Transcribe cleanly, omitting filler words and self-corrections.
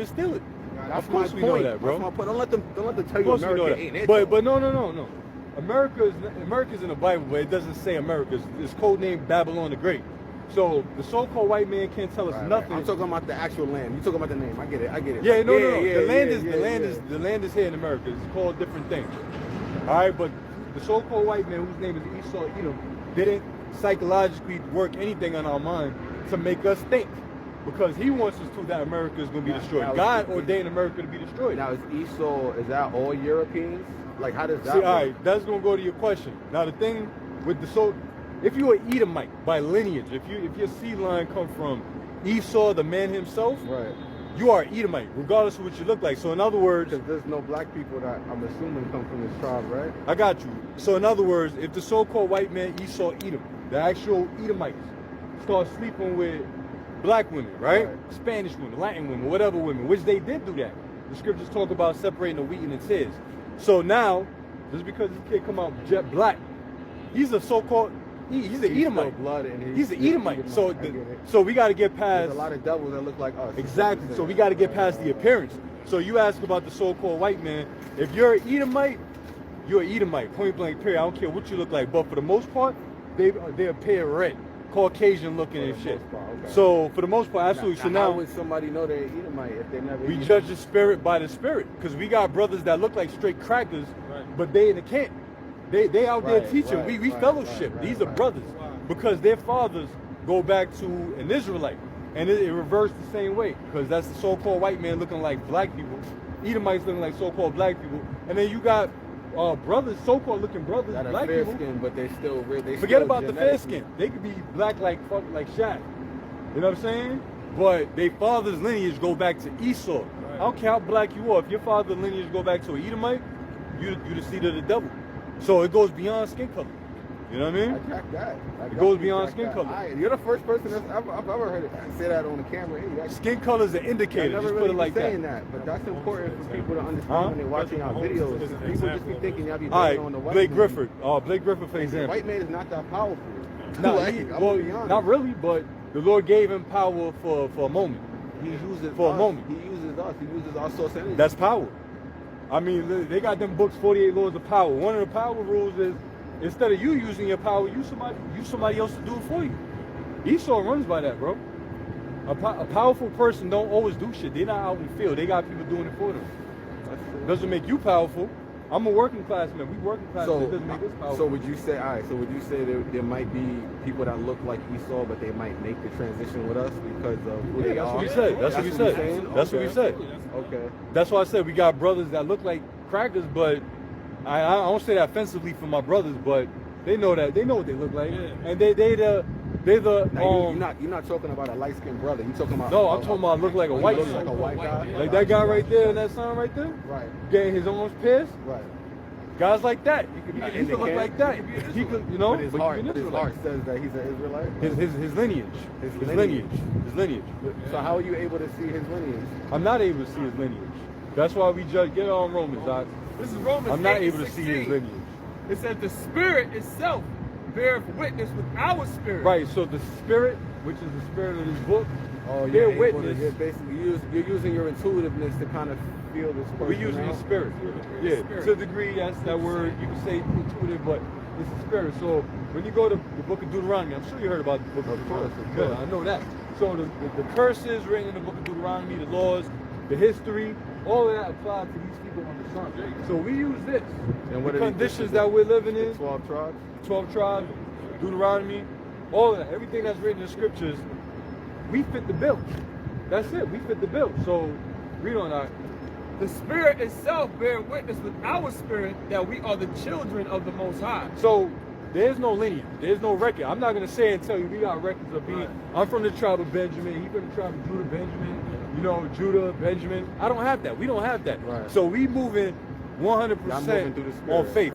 and steal it. That's Of course my we point. know that, bro. That's my point. Don't let them tell Of you course we know America that. ain't it. But no. America's in the Bible, but it doesn't say America. It's codenamed Babylon the Great. So the so-called white man can't tell us nothing. I'm talking about the actual land. You're talking about the name. I get it. Yeah, no. The land is here in America. It's called different things. All right, but the so-called white man, whose name is Esau, Edom, didn't psychologically work anything on our mind to make us think, because he wants us to that America is going to be destroyed. Now, God ordained America to be destroyed. Now, is Esau, is that all Europeans? Like, how does that work? All right, that's going to go to your question. Now, the thing with if you're an Edomite by lineage, if your seed line come from Esau, the man himself, right, you are an Edomite, regardless of what you look like. So in other words, because there's no black people that I'm assuming come from this tribe, right? I got you. So in other words, if the so-called white man Esau Edom, the actual Edomites, start sleeping with black women, right? Spanish women, Latin women, whatever women, which they did do that. The scriptures talk about separating the wheat and the tares. So now, just because this kid come out jet black, he's a so-called, he's an Edomite. He's an Edomite. So we got to get past. There's a lot of devils that look like us. Exactly. So we got to get past the appearance. So you ask about the so-called white man. If you're an Edomite, you're an Edomite. Point blank. Period. I don't care what you look like. But for the most part, they appear red, Caucasian looking and shit. So for the most part, absolutely. So now, how would somebody know they're Edomite if they never? We judge the spirit by the spirit, because we got brothers that look like straight crackers, but they in the camp. They out there teaching. We fellowship. These are brothers, because their fathers go back to an Israelite, and it reversed the same way, because that's the so-called white man looking like black people, Edomites looking like so-called black people, and then you got brothers, so-called looking brothers, that black fair people. Skin, but they still forget about the fair skin. They could be black like Shaq. You know what I'm saying? But their father's lineage go back to Esau. I don't care how black you are. If your father's lineage go back to an Edomite, you the seed of the devil. So it goes beyond skin color. You know what I mean? I track that. It goes beyond skin color. You're the first person I've ever heard it say that on the camera. Hey, skin color is an indicator. Just really put it like saying that. But that's important for people to understand when they're watching our videos. People just be thinking y'all be right, on the white Blake man. Griffith. Blake Griffith, for example. The white man is not that powerful. Not really, but the Lord gave him power for a moment. He uses a moment. He uses us. He uses our source energy. That's power. I mean, they got them books, 48 Laws of Power. One of the power rules is, instead of you using your power, use somebody else to do it for you. Esau runs by that, bro. A powerful person don't always do shit. They're not out in the field. They got people doing it for them. Doesn't make you powerful. I'm a working class man. We working class men. It doesn't make us powerful. So would you say, all right, so would you say there might be people that look like Esau, but they might make the transition with us because of who they are? What we said. That's what we said. That's what we said. Okay. That's why I said we got brothers that look like crackers, but I don't say that offensively for my brothers, but they know that. They know what they look like. And they're the you're not talking about a light skinned brother. You're talking about I'm talking about look like a white guy. Like a white guy. Like that guy right there in that sign right there? Right. Getting his arms pierced? Right. Guys like that. He could look like that. He could, you know, but his heart says that he's an Israelite. His lineage. His lineage. So how are you able to see his lineage? I'm not able to see his lineage. That's why we judge. Get on Romans, Doc. This is Romans. I'm not able to see his lineage. It says the spirit itself beareth witness with our spirit. Right. So the spirit, which is the spirit of this book, bear witness. You're using your intuitiveness to kind of feel this person. We're using the spirit. Yeah. To a degree, that's that word. You can say intuitive, but it's the spirit. So when you go to the book of Deuteronomy, I'm sure you heard about the book of Deuteronomy. Good. I know that. So the curses written in the book of Deuteronomy, the laws, the history, all of that applies to these people on the sun. So we use this. And what the conditions that we're living in. 12 tribes. 12 tribes, Deuteronomy, all of that. Everything that's written in the scriptures, we fit the bill. That's it. We fit the bill. So read on that. The spirit itself bear witness with our spirit that we are the children of the Most High. So there's no lineage. There's no record. I'm not going to say and tell you we got records of being, I'm from the tribe of Benjamin. He's from the tribe of Judah, Benjamin. You know, Judah, Benjamin. I don't have that. We don't have that. Right. So we moving 100% on faith.